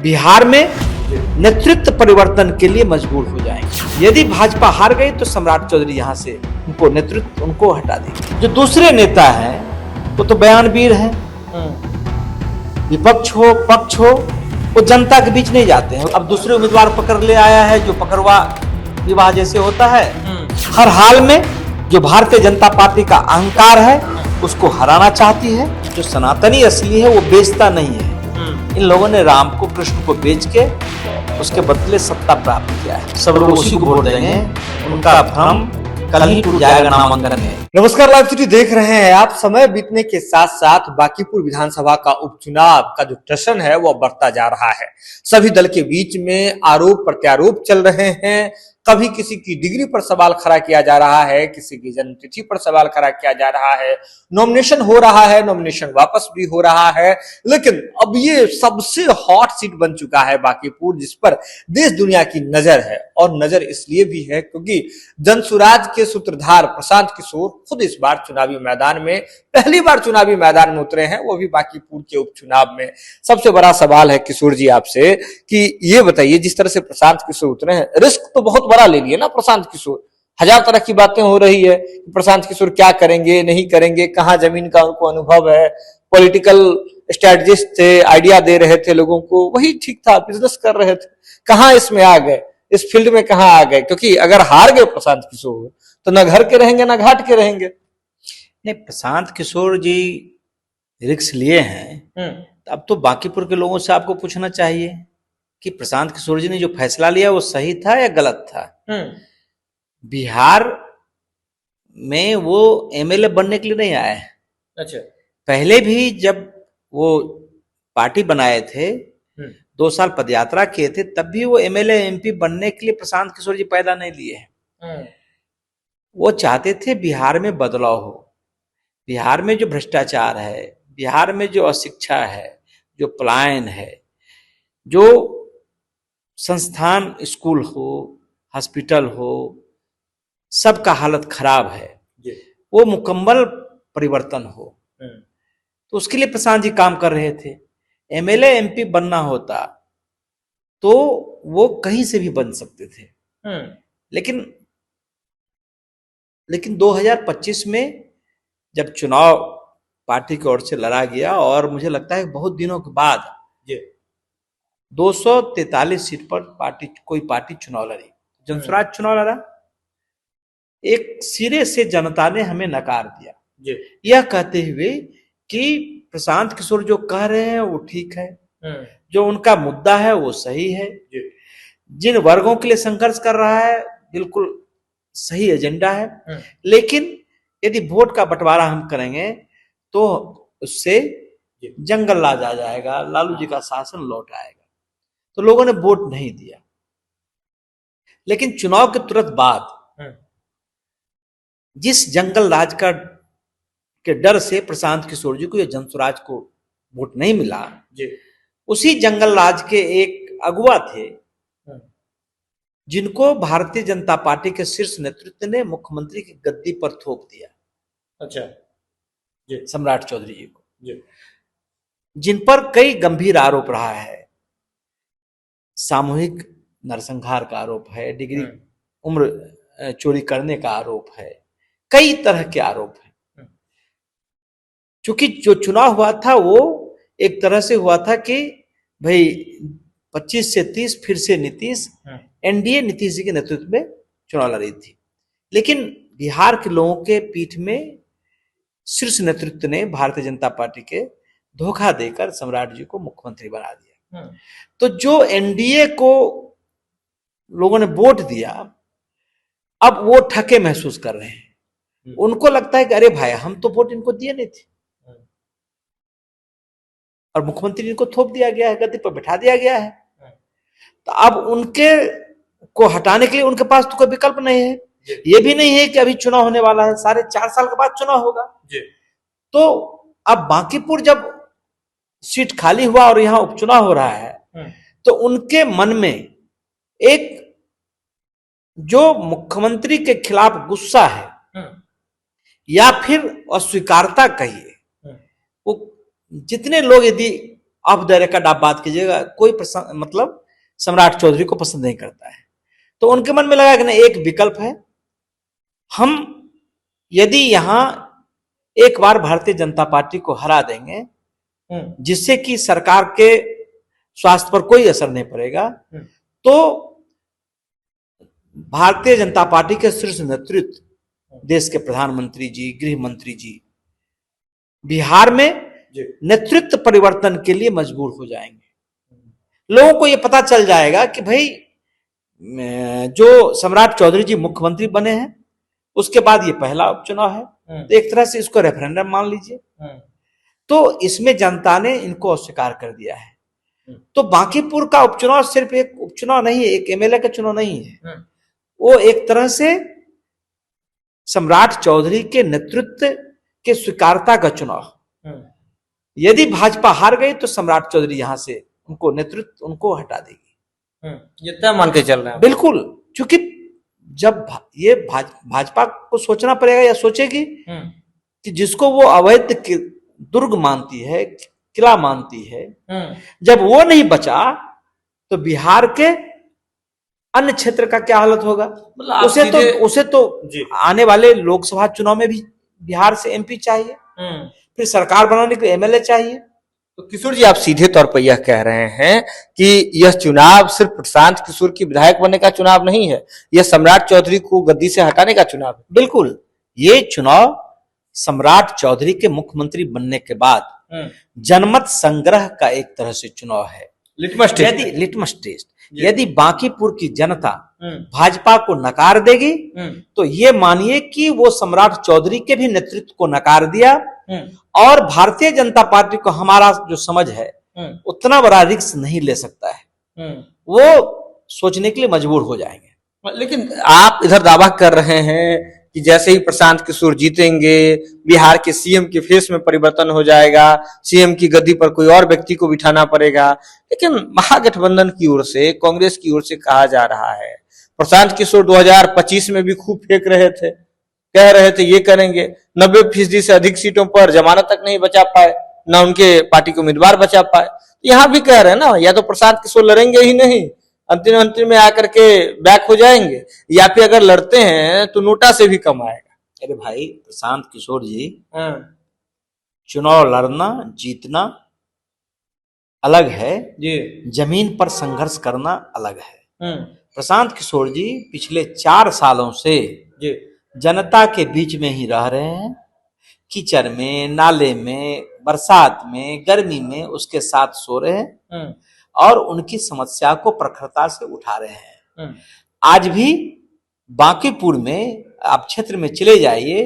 बिहार में नेतृत्व परिवर्तन के लिए मजबूर हो जाएंगे। यदि भाजपा हार गई तो सम्राट चौधरी यहां से उनको हटा देंगे। जो दूसरे नेता हैं वो तो बयानवीर हैं, विपक्ष हो पक्ष हो, वो जनता के बीच नहीं जाते हैं। अब दूसरे उम्मीदवार पकड़ ले आया है, जो पकड़वा विवाह जैसे होता है। हर हाल में जो भारतीय जनता पार्टी का अहंकार है उसको हराना चाहती है। जो सनातनी असली है वो बेचता नहीं है। इन लोगों ने राम को कृष्ण को बेच के उसके बदले सत्ता प्राप्त किया है। सब लोग उसी को वोट देंगे, उनका भ्रम कल ही टूट जाएगा नामांकन में। नमस्कार, लाइव सिटी देख रहे हैं आप। समय बीतने के साथ साथ बांकीपुर विधानसभा का उपचुनाव का जो टशन है वो बढ़ता जा रहा है। सभी दल के बीच में आरोप प्रत्यारोप चल रहे हैं। कभी किसी की डिग्री पर सवाल खड़ा किया जा रहा है, किसी की जन्मतिथि पर सवाल खड़ा किया जा रहा है, नॉमिनेशन हो रहा है, नॉमिनेशन वापस भी हो रहा है। लेकिन अब ये सबसे हॉट सीट बन चुका है बांकीपुर, जिस पर देश दुनिया की नजर है। और नजर इसलिए भी है क्योंकि जनसुराज के सूत्रधार प्रशांत किशोर खुद इस बार चुनावी मैदान में पहली बार चुनावी मैदान में उतरे हैं, वो भी बांकीपुर के उपचुनाव में। सबसे बड़ा सवाल है किशोर जी आपसे कि ये बताइए, जिस तरह से प्रशांत किशोर उतरे हैं, रिस्क तो बहुत बड़ा ले लिए ना प्रशांत किशोर। हजार तरह की बातें हो रही है कि प्रशांत किशोर क्या करेंगे नहीं करेंगे, कहां जमीन का उनको अनुभव है, पॉलिटिकल स्ट्रेटजिस्ट थे, आइडिया दे रहे थे लोगों को, वही ठीक था, बिजनेस कर रहे थे। कहां इसमें आ गए, इस फील्ड में कहां आ गए? क्योंकि अगर हार गए प्रशांत किशोर तो न घर के रहेंगे न घाट के रहेंगे। नहीं, प्रशांत किशोर जी रिस्क लिए हैं। अब तो बांकीपुर के लोगों से आपको पूछना चाहिए कि प्रशांत किशोर जी ने जो फैसला लिया वो सही था या गलत था। बिहार में वो एमएलए बनने के लिए नहीं आए। अच्छा, पहले भी जब वो पार्टी बनाए थे, 2 साल पदयात्रा किए थे, तब भी वो एमएलए एमपी बनने के लिए प्रशांत किशोर जी पैदा नहीं लिए हैं। वो चाहते थे बिहार में बदलाव हो। बिहार में जो भ्रष्टाचार है, बिहार में जो अशिक्षा है, जो पलायन है, जो संस्थान स्कूल हो, हॉस्पिटल हो, सबका हालत खराब है, वो मुकम्मल परिवर्तन हो। तो उसके लिए प्रशांत जी काम कर रहे थे। एमएलए एमपी बनना होता तो वो कहीं से भी बन सकते थे। लेकिन 2025 में जब चुनाव पार्टी की ओर से लड़ा गया, और मुझे लगता है बहुत दिनों के बाद 243 सीट पर कोई पार्टी चुनाव लड़ी, जनसुराज चुनाव लड़ा। एक सिरे से जनता ने हमें नकार दिया, यह कहते हुए कि प्रशांत किशोर जो कह रहे हैं वो ठीक है, जो उनका मुद्दा है वो सही है, जिन वर्गों के लिए संघर्ष कर रहा है बिल्कुल सही एजेंडा है। लेकिन यदि वोट का बंटवारा हम करेंगे तो उससे जंगल राज आ जाएगा, लालू जी का शासन लौट आएगा। तो लोगों ने वोट नहीं दिया। लेकिन चुनाव के तुरंत बाद जिस जंगल राज के डर से प्रशांत किशोर जी को या जनसुराज को वोट नहीं मिला, उसी जंगल राज के एक अगुवा थे जिनको भारतीय जनता पार्टी के शीर्ष नेतृत्व ने मुख्यमंत्री की गद्दी पर थोप दिया। अच्छा, सम्राट चौधरी जी को, जिन पर कई गंभीर आरोप रहा है। सामूहिक नरसंहार का आरोप है, डिग्री उम्र चोरी करने का आरोप है, कई तरह के आरोप हैं। क्योंकि जो चुनाव हुआ था वो एक तरह से हुआ था कि भाई 25 से 30 फिर से नीतीश, एनडीए नीतीश जी के नेतृत्व में चुनाव लड़ रही थी। लेकिन बिहार के लोगों के पीठ में शीर्ष नेतृत्व ने भारतीय जनता पार्टी के धोखा देकर सम्राट जी को मुख्यमंत्री बना दिया। तो जो एनडीए को लोगों ने वोट दिया, अब वो ठके महसूस कर रहे हैं। उनको लगता है कि अरे भाई, हम तो वोट इनको दिए नहीं थे और मुख्यमंत्री इनको थोप दिया गया है, गद्दी पर बैठा दिया गया है। तो अब उनके को हटाने के लिए उनके पास तो कोई विकल्प नहीं है। ये भी नहीं है कि अभी चुनाव होने वाला है, 4.5 साल के बाद चुनाव होगा। तो अब बांकीपुर जब सीट खाली हुआ और यहां उपचुनाव हो रहा है, तो उनके मन में एक जो मुख्यमंत्री के खिलाफ गुस्सा है या फिर अस्वीकारता कहिए, वो जितने लोग यदि ऑफ द रिकॉर्ड आप बात कीजिएगा, कोई मतलब सम्राट चौधरी को पसंद नहीं करता है। तो उनके मन में लगा कि नहीं, एक विकल्प है, हम यदि यहां एक बार भारतीय जनता पार्टी को हरा देंगे जिससे कि सरकार के स्वास्थ्य पर कोई असर नहीं पड़ेगा, तो भारतीय जनता पार्टी के शीर्ष नेतृत्व, देश के प्रधानमंत्री जी, गृह मंत्री जी बिहार में नेतृत्व परिवर्तन के लिए मजबूर हो जाएंगे। लोगों को यह पता चल जाएगा कि भाई जो सम्राट चौधरी जी मुख्यमंत्री बने हैं, उसके बाद ये पहला उपचुनाव है, तो एक तरह से इसको रेफरेंडम मान लीजिए। तो इसमें जनता ने इनको अस्वीकार कर दिया है। तो बांकीपुर का उपचुनाव सिर्फ एक उपचुनाव नहीं है, एक एमएलए का चुनाव नहीं है, वो एक तरह से सम्राट चौधरी के नेतृत्व के स्वीकारता का चुनाव। यदि भाजपा हार गई तो सम्राट चौधरी यहां से उनको नेतृत्व उनको हटा देगी, ये तय मान के चल रहे हैं। बिल्कुल, क्योंकि जब ये भाजपा को सोचना पड़ेगा या सोचेगी कि जिसको वो अवैध दुर्ग मानती है, किला मानती है, जब वो नहीं बचा तो बिहार के अन्य क्षेत्र का क्या हालत होगा। उसे तो आने वाले लोकसभा चुनाव में भी बिहार से एमपी चाहिए, फिर सरकार बनाने के एमएलए चाहिए। तो किशोर जी, आप सीधे तौर पर यह कह रहे हैं कि यह चुनाव सिर्फ प्रशांत किशोर की विधायक बनने का चुनाव नहीं है, यह सम्राट चौधरी को गद्दी से हटाने का चुनाव है। बिल्कुल, ये चुनाव सम्राट चौधरी के मुख्यमंत्री बनने के बाद जनमत संग्रह का एक तरह से चुनाव है, लिटमस टेस्ट। यदि बांकीपुर की जनता भाजपा को नकार देगी तो ये मानिए कि वो सम्राट चौधरी के भी नेतृत्व को नकार दिया, और भारतीय जनता पार्टी को हमारा जो समझ है उतना बड़ा रिस्क नहीं ले सकता है, वो सोचने के लिए मजबूर हो जाएंगे। लेकिन आप इधर दावा कर रहे हैं कि जैसे ही प्रशांत किशोर जीतेंगे बिहार के सीएम के फेस में परिवर्तन हो जाएगा, सीएम की गद्दी पर कोई और व्यक्ति को बिठाना पड़ेगा। लेकिन महागठबंधन की ओर से, कांग्रेस की ओर से कहा जा रहा है, प्रशांत किशोर 2025 में भी खूब फेंक रहे थे, कह रहे थे ये करेंगे, 90% से अधिक सीटों पर जमानत तक नहीं बचा पाए, ना उनके पार्टी के उम्मीदवार बचा पाए। यहाँ भी कह रहे हैं ना, या तो प्रशांत किशोर लड़ेंगे ही नहीं, अंतिम में आकर के बैक हो जाएंगे, या फिर अगर लड़ते हैं तो नोटा से भी कम आएगा। अरे भाई, प्रशांत किशोर जी, चुनाव लड़ना जीतना अलग है जी, जमीन पर संघर्ष करना अलग है। प्रशांत किशोर जी पिछले 4 सालों से जी जनता के बीच में ही रह रहे हैं, कीचड़ में, नाले में, बरसात में, गर्मी में उसके साथ सो रहे हैं और उनकी समस्या को प्रखरता से उठा रहे हैं। आज भी बांकीपुर में आप क्षेत्र में चले जाइए,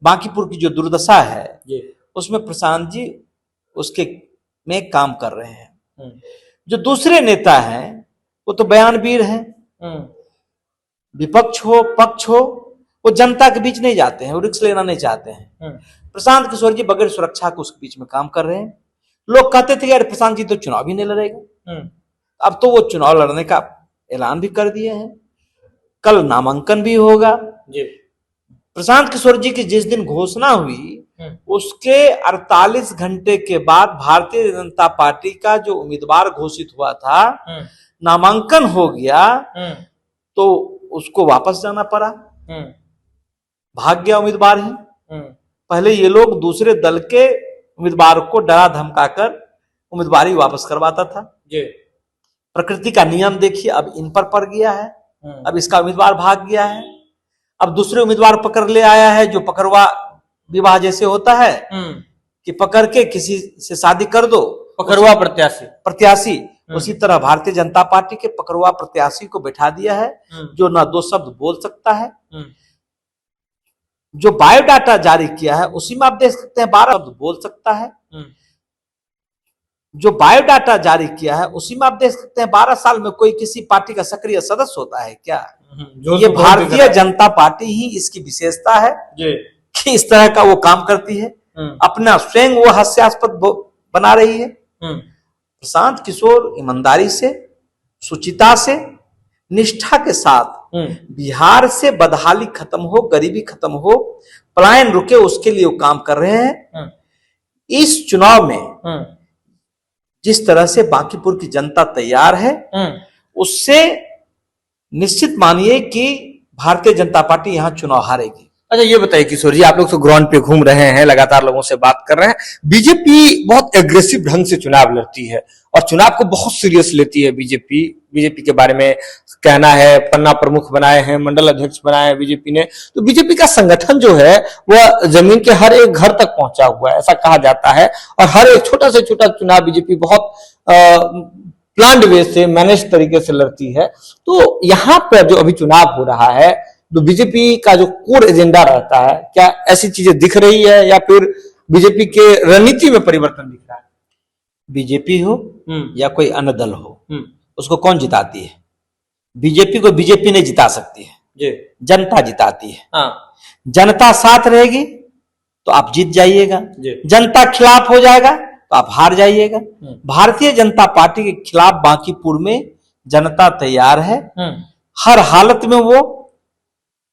बांकीपुर की जो दुर्दशा है उसमें प्रशांत जी उसके में काम कर रहे हैं। जो दूसरे नेता हैं वो तो बयानवीर हैं, विपक्ष हो पक्ष हो, वो जनता के बीच नहीं जाते हैं, वो रिस्क लेना नहीं चाहते हैं। प्रशांत किशोर जी बगैर सुरक्षा को उसके बीच में काम कर रहे हैं। लोग कहते थे यार प्रशांत जी तो चुनाव ही नहीं लड़ेगा, अब तो वो चुनाव लड़ने का ऐलान भी कर दिए हैं, कल नामांकन भी होगा जी। प्रशांत किशोर जी की जिस दिन घोषणा हुई उसके 48 घंटे के बाद भारतीय जनता पार्टी का जो उम्मीदवार घोषित हुआ था, नामांकन हो गया तो उसको वापस जाना पड़ा, भाग गया उम्मीदवार ही। पहले ये लोग दूसरे दल के उम्मीदवार को डरा धमकाकर उम्मीदवारी वापस करवाता था जी। प्रकृति का नियम देखिए, अब इन पर पड़ गया है, अब इसका उम्मीदवार भाग गया है, अब दूसरे उम्मीदवार पकड़ ले आया है, जो पकड़वा विवाह जैसे होता है कि पकड़ के किसी से शादी कर दो, पकड़वा प्रत्याशी उसी तरह भारतीय जनता पार्टी के पकड़वा प्रत्याशी को बैठा दिया है, जो ना 2 शब्द बोल सकता है। जो बायोडाटा जारी किया है उसी में आप देख सकते हैं 12 शब्द बोल सकता है। जो बायोडाटा जारी किया है उसी में आप देख सकते हैं 12 साल में कोई किसी पार्टी का सक्रिय सदस्य होता है क्या? ये भारतीय जनता पार्टी ही इसकी विशेषता है कि इस तरह का वो काम करती है, अपना स्वयं वो हास्यास्पद बना रही है। प्रशांत किशोर ईमानदारी से, शुचिता से, निष्ठा के साथ बिहार से बदहाली खत्म हो, गरीबी खत्म हो, पलायन रुके, उसके लिए वो काम कर रहे हैं। इस चुनाव में जिस तरह से बांकीपुर की जनता तैयार है, उससे निश्चित मानिए कि भारतीय जनता पार्टी यहां चुनाव हारेगी। अच्छा ये बताइए किशोर जी, आप लोग तो ग्राउंड पे घूम रहे हैं, लगातार लोगों से बात कर रहे हैं, बीजेपी बहुत एग्रेसिव ढंग से चुनाव लड़ती है और चुनाव को बहुत सीरियस लेती है। बीजेपी के बारे में कहना है, पन्ना प्रमुख बनाए हैं, मंडल अध्यक्ष बनाए हैं बीजेपी ने, तो बीजेपी का संगठन जो है वह जमीन के हर एक घर तक पहुंचा हुआ है, ऐसा कहा जाता है। और हर एक छोटा से छोटा चुनाव बीजेपी बहुत प्लान्ड वे से, मैनेज तरीके से लड़ती है। तो यहाँ पर जो अभी चुनाव हो रहा है, तो बीजेपी का जो कोर एजेंडा रहता है, क्या ऐसी चीजें दिख रही है या फिर बीजेपी के रणनीति में परिवर्तन दिख रहा है? बीजेपी हो या कोई अन्य दल हो, उसको कौन जिताती है? बीजेपी को बीजेपी नहीं जिता सकती है जी, जनता जिताती है। हाँ। जनता साथ रहेगी तो आप जीत जाइएगा, जनता खिलाफ हो जाएगा तो आप हार जाइएगा। भारतीय जनता पार्टी के खिलाफ बांकीपुर में जनता तैयार है। हर हालत में वो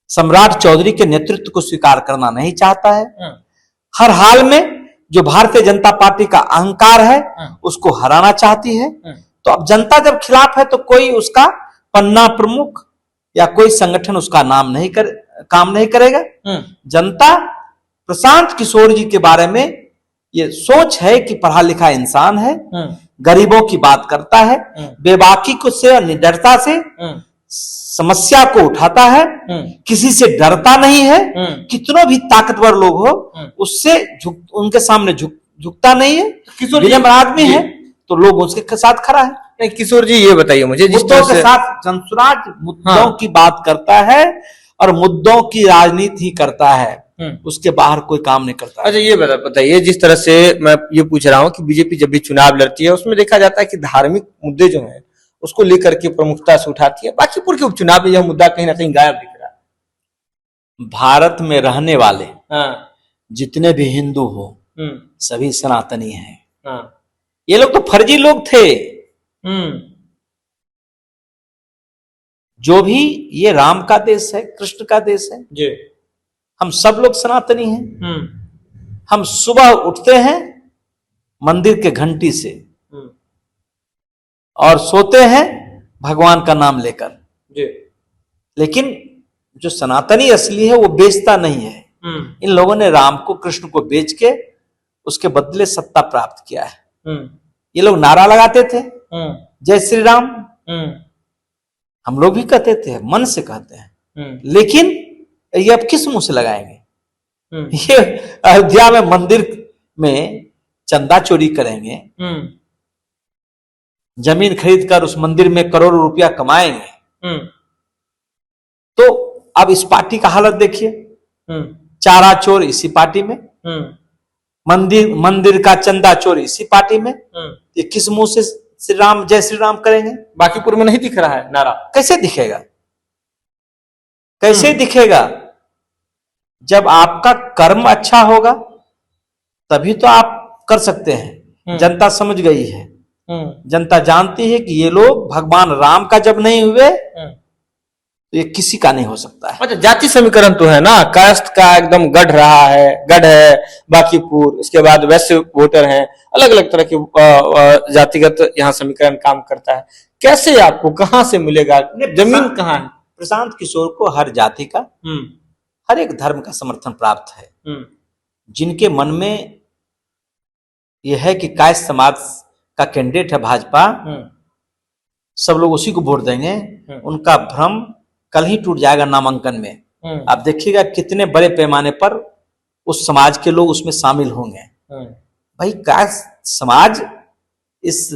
सम्राट चौधरी के नेतृत्व को स्वीकार करना नहीं चाहता है। हर हाल में जो भारतीय जनता पार्टी का अहंकार है उसको हराना चाहती है। तो अब जनता जब खिलाफ है तो कोई उसका पन्ना प्रमुख या कोई संगठन उसका काम नहीं करेगा। जनता प्रशांत किशोर जी के बारे में ये सोच है कि पढ़ा लिखा इंसान है, गरीबों की बात करता है, बेबाकी को से, निडरता से समस्या को उठाता है, किसी से डरता नहीं है, कितनों भी ताकतवर लोग हो उससे उनके सामने झुकता नहीं है, विनम्र आदमी है, तो लोग उसके साथ खड़ा है। नहीं किशोर जी ये बताइए मुझे, जिस मुद्दों के साथ जनसुराज मुद्दों की बात करता है और मुद्दों की राजनीति करता है, उसके बाहर कोई काम नहीं करता। अच्छा ये बताइए, जिस तरह से मैं ये पूछ रहा हूँ कि बीजेपी जब भी चुनाव लड़ती है उसमें देखा जाता है कि धार्मिक मुद्दे जो हैं उसको लेकर के प्रमुखता से उठाती है। बांकीपुर के उपचुनाव में यह मुद्दा कहीं ना कहीं गायब दिख रहा है। भारत में रहने वाले जितने भी हिंदू हो सभी सनातनी हैं। ये लोग तो फर्जी लोग थे। जो भी ये राम का देश है, कृष्ण का देश है जी, हम सब लोग सनातनी हैं। हम सुबह उठते हैं मंदिर के घंटी से और सोते हैं भगवान का नाम लेकर जी। लेकिन जो सनातनी असली है वो बेचता नहीं है। इन लोगों ने राम को, कृष्ण को बेच के उसके बदले सत्ता प्राप्त किया है। ये लोग नारा लगाते थे जय श्री राम, हम लोग भी कहते थे, मन से कहते हैं, लेकिन ये अब किस मुंह से लगाएंगे? ये अयोध्या में मंदिर में चंदा चोरी करेंगे, जमीन खरीद कर उस मंदिर में करोड़ों रुपया कमाएंगे। तो अब इस पार्टी का हालत देखिए, चारा चोर इसी पार्टी में, मंदिर का चंदा चोर इसी पार्टी में। ये किस मुंह से श्री राम, जय श्री राम करेंगे? बांकीपुर में नहीं दिख रहा है नारा। कैसे दिखेगा? कैसे दिखेगा? जब आपका कर्म अच्छा होगा तभी तो आप कर सकते हैं। जनता समझ गई है, जनता जानती है कि ये लोग भगवान राम का जब नहीं हुए तो ये किसी का नहीं हो सकता है। अच्छा जाति समीकरण तो है ना, कास्ट का एकदम गढ़ रहा है, गढ़ है बांकीपुर, इसके बाद वैश्य वोटर हैं, अलग अलग तरह के जातिगत यहाँ समीकरण काम करता है। कैसे आपको कहां से मिलेगा? जमीन कहाँ है? प्रशांत किशोर को हर जाति का, हर एक धर्म का समर्थन प्राप्त है। जिनके मन में यह है कि कायस्थ समाज का कैंडिडेट है भाजपा, सब लोग उसी को वोट देंगे, उनका भ्रम कल ही टूट जाएगा नामांकन में। आप देखिएगा कितने बड़े पैमाने पर उस समाज के लोग उसमें शामिल होंगे। भाई कायस्थ समाज इस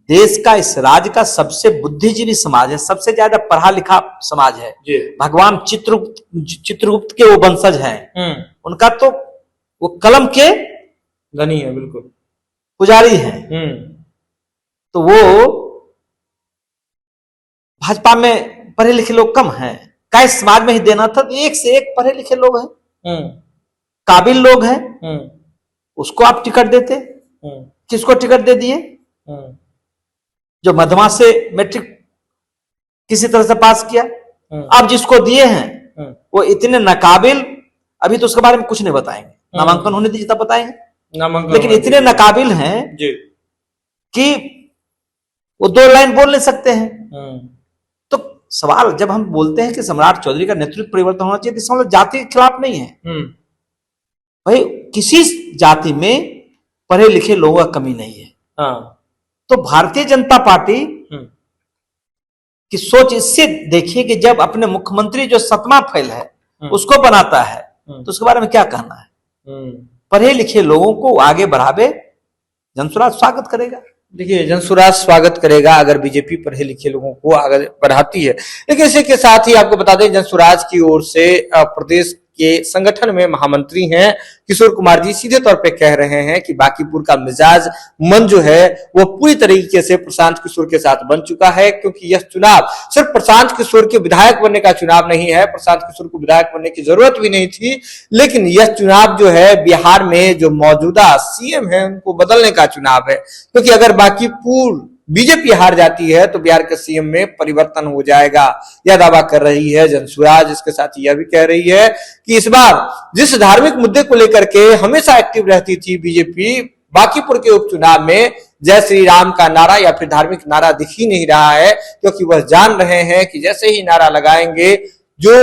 देश का, इस राज्य का सबसे बुद्धिजीवी समाज है, सबसे ज्यादा पढ़ा लिखा समाज है। भगवान चित्रगुप्त के वो वंशज हैं, उनका तो वो कलम के धनी है, बिल्कुल पुजारी है। तो वो भाजपा में पढ़े लिखे लोग कम हैं, कायस्थ समाज में ही देना था। तो एक से एक पढ़े लिखे लोग हैं, काबिल लोग हैं, उसको आप टिकट देते। किसको टिकट दे दिए? जो मध्यमा से मैट्रिक किसी तरह से पास किया। आप जिसको दिए हैं वो इतने नाकाबिल, अभी तो उसके बारे में कुछ नहीं बताएंगे, नामांकन होने दीजिए तब बताएंगे, लेकिन इतने नाकाबिल हैं कि वो 2 लाइन बोल नहीं सकते हैं। तो सवाल जब हम बोलते हैं कि सम्राट चौधरी का नेतृत्व परिवर्तन होना चाहिए, तो इसका मतलब जाति के खिलाफ नहीं है। भाई किसी जाति में पढ़े लिखे लोगों का कमी नहीं है। तो भारतीय जनता पार्टी की सोच इससे देखिए कि जब अपने मुख्यमंत्री जो 7वां फेल है उसको बनाता है, तो उसके बारे में क्या कहना है। पढ़े लिखे लोगों को आगे बढ़ावे, जनसुराज स्वागत करेगा। देखिए, जनसुराज स्वागत करेगा अगर बीजेपी पढ़े लिखे लोगों को आगे बढ़ाती है। लेकिन इसी के साथ ही आपको बता दें, जनसुराज की ओर से प्रदेश के संगठन में महामंत्री हैं किशोर कुमार जी सीधे तौर पे कह रहे हैं कि बांकीपुर का मिजाज मन जो है वो पूरी तरीके से प्रशांत किशोर के साथ बन चुका है, क्योंकि यह चुनाव सिर्फ प्रशांत किशोर के विधायक बनने का चुनाव नहीं है। प्रशांत किशोर को विधायक बनने की जरूरत भी नहीं थी, लेकिन यह चुनाव जो है बिहार में जो मौजूदा सीएम है उनको बदलने का चुनाव है। क्योंकि अगर बांकीपुर बीजेपी हार जाती है तो बिहार के सीएम में परिवर्तन हो जाएगा, यह दावा कर रही है जनसुराज। इसके साथ यह भी कह रही है कि इस बार जिस धार्मिक मुद्दे को लेकर के हमेशा एक्टिव रहती थी बीजेपी, बांकीपुर के उपचुनाव में जय श्री राम का नारा या फिर धार्मिक नारा दिख ही नहीं रहा है, क्योंकि वह जान रहे हैं कि जैसे ही नारा लगाएंगे जो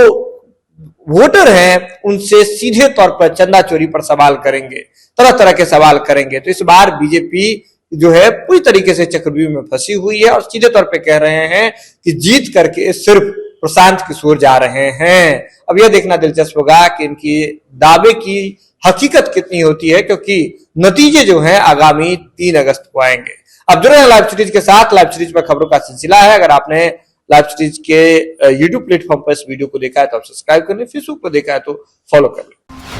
वोटर हैं उनसे सीधे तौर पर चंदा चोरी पर सवाल करेंगे, तरह तरह के सवाल करेंगे। तो इस बार बीजेपी जो है पूरी तरीके से चक्रव्यूह में फंसी हुई है और सीधे तौर पे कह रहे हैं कि जीत करके सिर्फ प्रशांत किशोर जा रहे हैं। अब यह देखना दिलचस्प होगा कि इनकी दावे की हकीकत कितनी होती है, क्योंकि नतीजे जो हैं आगामी 3 अगस्त को आएंगे। अब जुड़े हैं लाइव सीरीज के साथ। लाइव सीरीज पर खबरों का सिलसिला है। अगर आपने लाइव सीरीज के यूट्यूब प्लेटफॉर्म पर इस वीडियो को देखा है तो आप सब्सक्राइब कर लें, फेसबुक पर देखा है तो फॉलो कर लें।